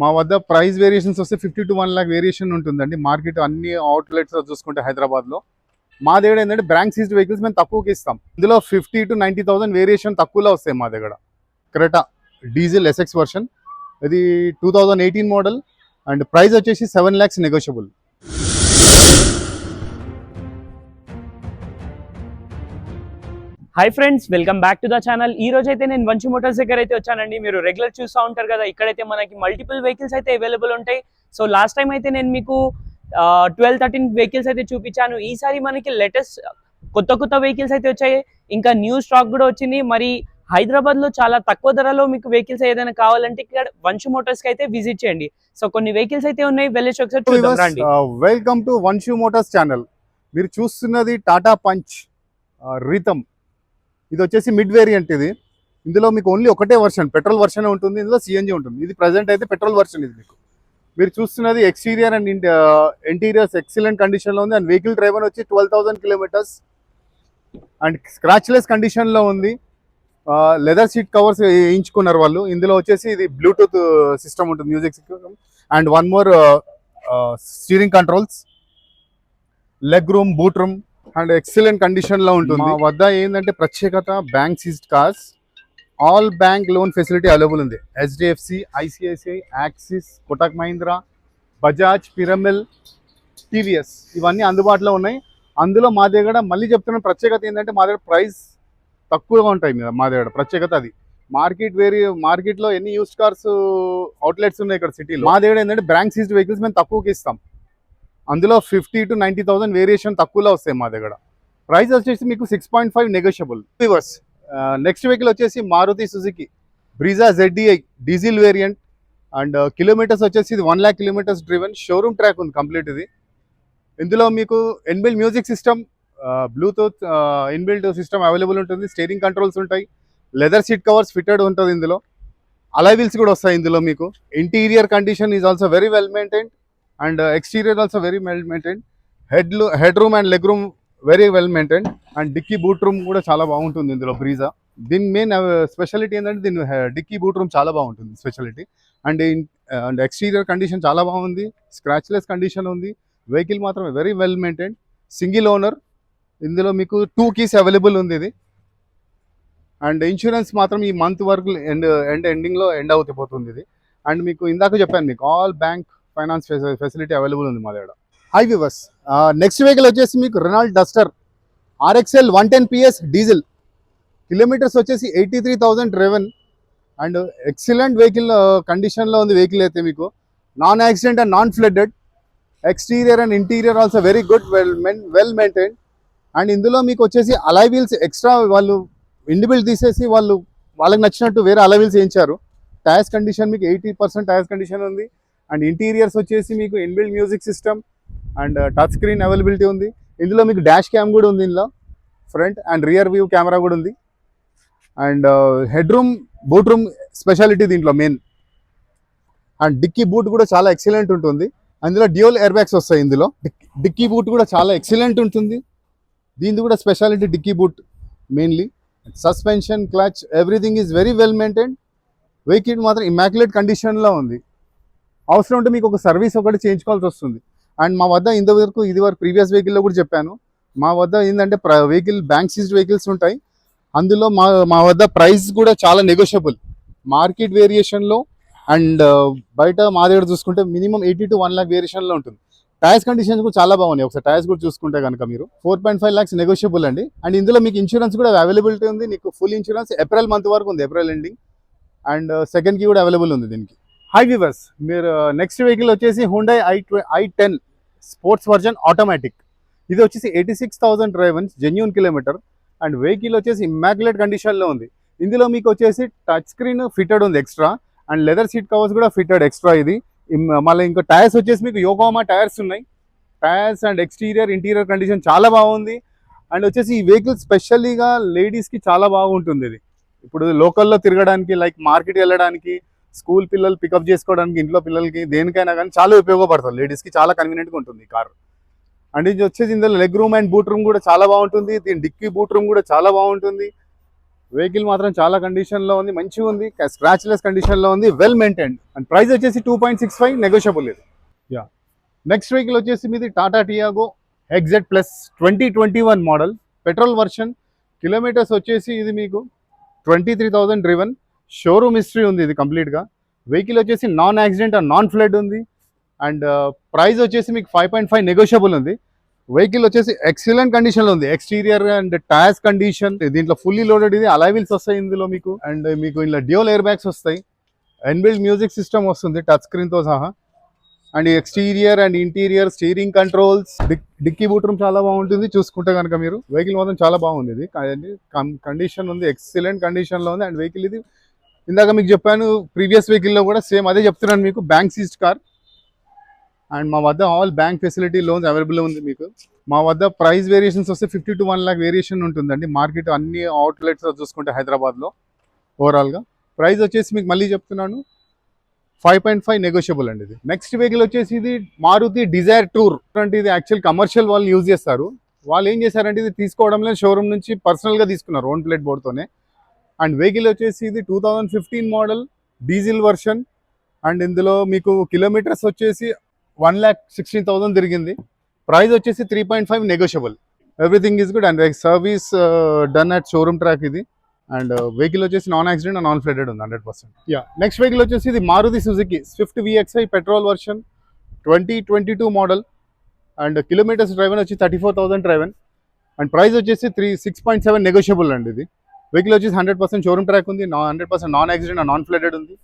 మా వద్ద price variations వస్తే 50 to 1 lakh వేరియేషన్ ఉంటుందండి. మార్కెట్ అన్ని అవుట్లెట్స్ చూసుకుంటే హైదరాబాద్లో మా దగ్గర ఏంటంటే బ్రాండ్ సీజ్డ్ వెహికల్స్ మేము తక్కువకి ఇస్తాం. ఇందులో 50 to 90,000 వేరియేషన్ తక్కువలో వస్తాయి మా దగ్గర. క్రెటా డీజిల్ ఎస్ఎక్స్ వర్షన్, ఇది 2018 మోడల్ అండ్ ప్రైస్ వచ్చేసి 7 lakhs negotiable. Hi friends, welcome back to the channel. ఈ రోజు అయితే నేను వంశీ మోటార్స్ దగ్గర అయితే వచ్చానండి. మీరు రెగ్యులర్ చూస్తూ ఉంటారు కదా, ఇక్కడైతే మనకి మల్టిపుల్ వెహికల్స్ అయితే అవైలబుల్ ఉంటాయి. సో లాస్ట్ టైం అయితే నేను మీకు 12-13 వెహికల్స్ అయితే చూపించాను. ఈసారి మనకి లేటెస్ట్ కొత్త వెహికల్స్ అయితే వచ్చాయి. ఇంకా న్యూ స్టాక్ కూడా వచ్చింది. మరి హైదరాబాద్ లో చాలా తక్కువ ధరలో మీకు వెహికల్స్ ఏదైనా కావాలంటే ఇక్కడ వంశీ మోటార్స్ కి అయితే విజిట్ చేయండి. సో కొన్ని వెహికల్స్ అయితే ఉన్నాయి, వెళ్ళేసి ఒకసారి చూద్దాం రండి. Welcome to Vamshi Motors channel. మీరు చూస్తున్నది టాటా పంచ్ రీతమ్. ఇది వచ్చేసి మిడ్ వేరియంట్. ఇందులో మీకు ఓన్లీ ఒకటే వర్షన్, పెట్రోల్ వర్షన్ ఉంటుంది. ఇందులో సిఎన్జి ఉంటుంది. ఇది ప్రజెంట్ అయితే పెట్రోల్ వర్షన్. ఇది మీరు చూస్తున్నది ఎక్స్టీరియర్ అండ్ ఇంటీరియర్స్ ఎక్సలెంట్ కండిషన్లో ఉంది. అండ్ వెహికల్ డ్రైవర్ వచ్చి 12,000 kilometers అండ్ స్క్రాచ్లెస్ కండిషన్లో ఉంది. లెదర్ సీట్ కవర్స్ వేయించుకున్నారు వాళ్ళు. ఇందులో వచ్చేసి ఇది బ్లూటూత్ సిస్టమ్ ఉంటుంది, music system, and one more steering controls, leg room, boot room and excellent condition లో ఉంటుంది. మా వద్ద ఏంటంటే ప్రత్యేకత, bank seized cars, all bank loan facility available ఉంది. HDFC, ICICI, Axis, Kotak Mahindra, Bajaj, Piramal, TVS ఇవన్నీ అందుబాటులో ఉన్నాయి. అందులో మా దగ్గర మళ్ళీ చెప్తున్న ప్రత్యేకత ఏంటంటే మా దగ్గర ప్రైస్ తక్కువగా ఉంటాయి. మా దగ్గర ప్రత్యేకత అది. మార్కెట్లో ఎన్ని యూస్డ్ కార్స్ అవుట్లెట్స్ ఉన్నాయి ఇక్కడ సిటీలో. మా దగ్గర ఏంటంటే బ్యాంక్ సీజ్డ్ వెహికల్స్ మేము తక్కువకి ఇస్తాం. అందులో 50 to 90,000 వేరియేషన్ తక్కువలో వస్తాయి మా దగ్గర. ప్రైస్ వచ్చేసి మీకు 6.5 నెగోషియబుల్. నెక్స్ట్ వెహికల్ వచ్చేసి Maruti Suzuki Brezza ZDI diesel variant and kilometres వచ్చేసి ఇది 1 lakh kilometers driven. Showroom track ఉంది కంప్లీట్. ఇందులో మీకు inbuilt music system, bluetooth inbuilt system available ఉంటుంది. స్టీరింగ్ కంట్రోల్స్ ఉంటాయి. లెదర్ సీట్ కవర్స్ ఫిటెడ్ ఉంటుంది. ఇందులో అలాయ్ వీల్స్ కూడా వస్తాయి. ఇందులో మీకు interior condition is also very well maintained and exterior also very well maintained. Head room and leg room very well maintained and dicky boot room కూడా చాలా బాగుంటుంది ఇందులో బ్రీజా. దీని మెయిన్ స్పెషాలిటీ ఏంటంటే దీని డిక్కీ బూట్ రూమ్ చాలా బాగుంటుంది స్పెషాలిటీ. అండ్ ఎక్స్టీరియర్ కండిషన్ చాలా బాగుంది. స్క్రాచ్లెస్ కండిషన్ ఉంది. వెహికల్ మాత్రం very well maintained. Single owner. ఇందులో మీకు 2 keys అవైలబుల్ ఉంది. ఇది అండ్ ఇన్సూరెన్స్ మాత్రం ఈ మంత్ వరకు ఎండింగ్లో ఎండ్ అవుతుంది ఇది. అండ్ మీకు ఇందాక చెప్పాను, మీకు all bank finance facility available ఉంది మా దగ్గర. హై వ్యూవర్స్, నెక్స్ట్ వెహికల్ వచ్చేసి మీకు Renault Duster RXL 110 PS diesel. Kilometres వచ్చేసి 83,000 డ్రైవెన్ అండ్ ఎక్సలెంట్ వెహికల్ కండిషన్లో ఉంది. వెహికల్ అయితే మీకు non accident and non flooded. Exterior and interior also very good, well maintained. And ఇందులో మీకు వచ్చేసి అలాయ్ వీల్స్ ఎక్స్ట్రా వాళ్ళు ఇండిబిల్ట్ తీసేసి వాళ్ళకి నచ్చినట్టు వేరే అలాయ్ వీల్స్ వేయించారు. టైర్స్ కండిషన్ మీకు 80% టైర్స్ కండిషన్ ఉంది. అండ్ ఇంటీరియర్స్ వచ్చేసి మీకు inbuilt music system and touch screen availability ఉంది. ఇందులో మీకు డాష్ క్యామ్ కూడా ఉంది. ఇందులో front and rear view camera కూడా ఉంది. And head room, boot room speciality దీంట్లో మెయిన్. అండ్ డిక్కీ బూట్ కూడా చాలా ఎక్సలెంట్ ఉంటుంది. అందులో డ్యూయల్ ఎయిర్ బ్యాగ్స్ వస్తాయి. ఇందులో డిక్కీ బూట్ కూడా చాలా ఎక్సలెంట్ ఉంటుంది. దీనిది కూడా speciality dickey boot mainly. Suspension, clutch, everything is very well maintained. Vehicle మాత్రం ఇమాక్యులేట్ కండిషన్లో ఉంది. అవసరం ఉంటే మీకు ఒక సర్వీస్ ఒకటి చేయించుకోవాల్సి వస్తుంది. అండ్ మా వద్ద ఇది వరకు ప్రీవియస్ వెహికల్లో కూడా చెప్పాను, మా వద్ద ఏంటంటే వెహికల్ బ్యాంక్ సీజ్డ్ వెహికల్స్ ఉంటాయి. అందులో మా వద్ద ప్రైస్ కూడా చాలా నెగోషియబుల్ మార్కెట్ వేరియేషన్లో. అండ్ బయట మా దగ్గర చూసుకుంటే మినిమం 80 to 1 lakh వేరియేషన్లో ఉంటుంది. టైర్స్ కండిషన్స్ కూడా చాలా బాగున్నాయి. ఒకసారి టైర్స్ కూడా చూసుకుంటే కనుక మీరు 4.5 lakhs నెగోషియబుల్ అండి. అండ్ ఇందులో మీకు ఇన్సూరెన్స్ కూడా అవైలబిలిటీ ఉంది. మీకు ఫుల్ ఇన్సూరెన్స్ ఏప్రిల్ మంత్ వరకు ఉంది, ఏప్రిల్ ఎండింగ్. అండ్ సెకండ్కి కూడా అవైలబుల్ ఉంది దీనికి. హై వ్యూవర్స్, మీరు నెక్స్ట్ వెహికల్ వచ్చేసి Hyundai i10 sports version automatic. ఇది వచ్చేసి 86,000 డ్రైవెన్స్, జెన్యూన్ కిలోమీటర్. అండ్ వెహికల్ వచ్చేసి ఇమాక్యులేట్ కండిషన్లో ఉంది. ఇందులో మీకు వచ్చేసి టచ్ స్క్రీన్ ఫిటెడ్ ఉంది extra. And leather seat covers కూడా ఫిటెడ్ ఎక్స్ట్రా. ఇది మళ్ళీ ఇంకా టైర్స్ వచ్చేసి మీకు యోకోమా టైర్స్ ఉన్నాయి. Tyres and exterior interior condition చాలా బాగుంది. అండ్ వచ్చేసి ఈ వెహికల్ స్పెషల్లీగా లేడీస్కి చాలా బాగుంటుంది. ఇది ఇప్పుడు లోకల్లో తిరగడానికి, లైక్ మార్కెట్కి వెళ్ళడానికి, స్కూల్ పిల్లలు పికప్ చేసుకోవడానికి, ఇంట్లో పిల్లలకి దేనికైనా కానీ చాలా ఉపయోగపడుతుంది. లేడీస్కి చాలా కన్వీనియంట్గా ఉంటుంది ఈ కార్. అండ్ ఇది వచ్చేసి ఇందులో leg room and boot room కూడా చాలా బాగుంటుంది. దీని డిక్కీ బూట్ రూమ్ కూడా చాలా బాగుంటుంది. వెహికల్ మాత్రం చాలా కండిషన్లో ఉంది, మంచిగా ఉంది, స్క్రాచ్లెస్ కండిషన్లో ఉంది, వెల్ మెయింటైన్డ్. అండ్ ప్రైస్ వచ్చేసి 2.65 నెగోషియబుల్ ఇది. యా, నెక్స్ట్ వెహికల్ వచ్చేసి మీది Tata Tiago XZ plus 2021 model petrol version. Kilometres వచ్చేసి ఇది మీకు 23,000 డ్రివెన్. షోరూమ్ హిస్టరీ ఉంది ఇది కంప్లీట్గా. వెహికల్ వచ్చేసి non accident and non flood ఉంది. అండ్ ప్రైస్ వచ్చేసి మీకు 5.5 నెగోషియబుల్ ఉంది. వెహికల్ వచ్చేసి ఎక్సలెంట్ కండిషన్లో ఉంది, ఎక్స్టీరియర్ అండ్ టైర్స్ కండిషన్. దీంట్లో ఫుల్లీ లోడెడ్ ఇది, అలాయ్ వీల్స్ వస్తాయి ఇందులో మీకు. అండ్ మీకు ఇలా డ్యూయల్ ఎయిర్ బ్యాగ్స్ వస్తాయి, ఇన్బిల్ట్ మ్యూజిక్ సిస్టమ్ వస్తుంది టచ్ స్క్రీన్తో సహా. And exterior and interior steering controls, dickey boot room చాలా బాగుంటుంది చూసుకుంటే కనుక మీరు. వెహికల్ మాత్రం చాలా బాగుంది, ఇది కండిషన్ ఉంది, ఎక్సలెంట్ కండిషన్లో ఉంది. అండ్ వెహికల్ ఇది ఇందాక మీకు చెప్పాను, ప్రీవియస్ వెహికల్లో కూడా సేమ్ అదే చెప్తున్నాను మీకు, బ్యాంక్ సీజ్డ్ కార్. అండ్ మా వద్ద all bank facility loans available ఉంది మీకు. మా వద్ద ప్రైస్ వేరియేషన్స్ వస్తే 50 to 1 lakh వేరియేషన్ ఉంటుందండి మార్కెట్ అన్ని అవుట్లెట్స్ చూసుకుంటే హైదరాబాద్లో. ఓవరాల్గా ప్రైస్ వచ్చేసి మీకు మళ్ళీ చెప్తున్నాను 5.5 నెగోషియబుల్ అండి ఇది. నెక్స్ట్ వెహికల్ వచ్చేసి ఇది మారుతి డిజైర్ టూర్. అంటే ఇది యాక్చువల్ కమర్షియల్ వాళ్ళు యూజ్ చేస్తారు. వాళ్ళు ఏం చేశారంటే ఇది తీసుకోవడంలో షోరూమ్ నుంచి పర్సనల్గా తీసుకున్నారు ఓన్ ప్లేట్ బోర్డ్తోనే. అండ్ వెహికల్ వచ్చేసి ఇది 2015 మోడల్ డీజిల్ వర్షన్. అండ్ ఇందులో మీకు కిలోమీటర్స్ వచ్చేసి 1,60,000 తిరిగింది. ప్రైస్ వచ్చేసి 3.5 negotiable. Everything is good and service done at showroom track ఇది. అండ్ వెహికల్ వచ్చేసి non accident and non flooded ఉంది 100%. యా, నెక్స్ట్ వెహికల్ వచ్చేసి ఇది Maruti Suzuki Swift VXI petrol version 2022 model. And kilometres driven వచ్చి 34,000 driven. And price వచ్చేసి 6.7 negotiable అండి ఇది. Vehicle వచ్చేసి 100% షోరూమ్ ట్రాక్ ఉంది, 100% non accident and non flooded ఉంది.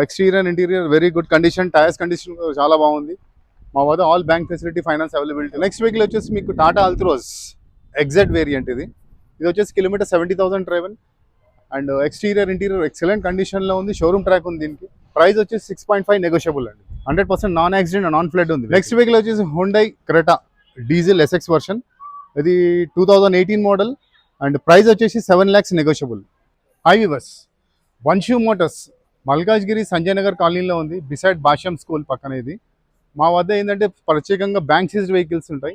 Exterior interior very good condition, tyres condition చాలా బాగుంది. మా వద్ద all bank facility, finance availability. Next vehicle వచ్చేసి మీకు టాటా అల్ట్రోస్ ఎగ్జెడ్ వేరియంట్ ఇది. ఇది వచ్చేసి kilometer 70,000 driven. And exterior interior excellent కండిషన్లో ఉంది, షోరూమ్ ట్రాక్ ఉంది దీనికి. ప్రైస్ వచ్చేసి 6.5 నెగోషియబుల్ అండి. 100% నాన్ యాక్సిడెంట్ నాన్ ఫ్లడ్ ఉంది. నెక్స్ట్ వెహికల్ వచ్చేసి Hyundai Creta diesel SX version. ఇది 2018 మోడల్. అండ్ ప్రైస్ వచ్చేసి 7 lakhs negotiable. Hi viewers, Vanshu motors Malkajgiri Sanjay Nagar కాలనీలో ఉంది, బిసైడ్ భాష్యం స్కూల్ పక్కన ఇది. మా వద్ద ఏంటంటే ప్రత్యేకంగా బ్యాంక్ సీజ్డ్ వెహికల్స్ ఉంటాయి.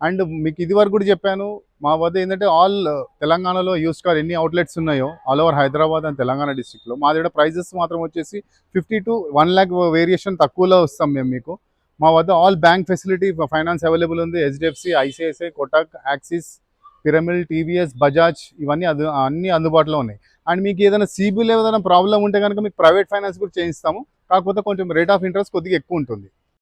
అండ్ మీకు ఇది వరకు కూడా చెప్పాను, మా వద్ద ఏంటంటే ఆల్ తెలంగాణలో యూస్డ్ కార్ ఎన్ని అవుట్లెట్స్ ఉన్నాయో all over Hyderabad and Telangana డిస్ట్రిక్ట్లో మా దగ్గర ప్రైజెస్ మాత్రం వచ్చేసి 50 to 1 lakh వేరియేషన్ తక్కువలో వస్తాం మేము మీకు. మా వద్ద all bank facility, finance available ఉంది. HDFC, ICICI, Kotak, axis, Piramal, TVS, Bajaj ఇవన్నీ అన్ని అందుబాటులో ఉన్నాయి. అండ్ మీకు ఏదైనా సిబిల్ ఏదైనా ప్రాబ్లం ఉంటే కనుక మీకు ప్రైవేట్ ఫైనాన్స్ కూడా చేయిస్తాము, కాకపోతే కొంచెం రేట్ ఆఫ్ ఇంట్రెస్ట్ కొద్దిగా ఎక్కువ ఉంటుంది.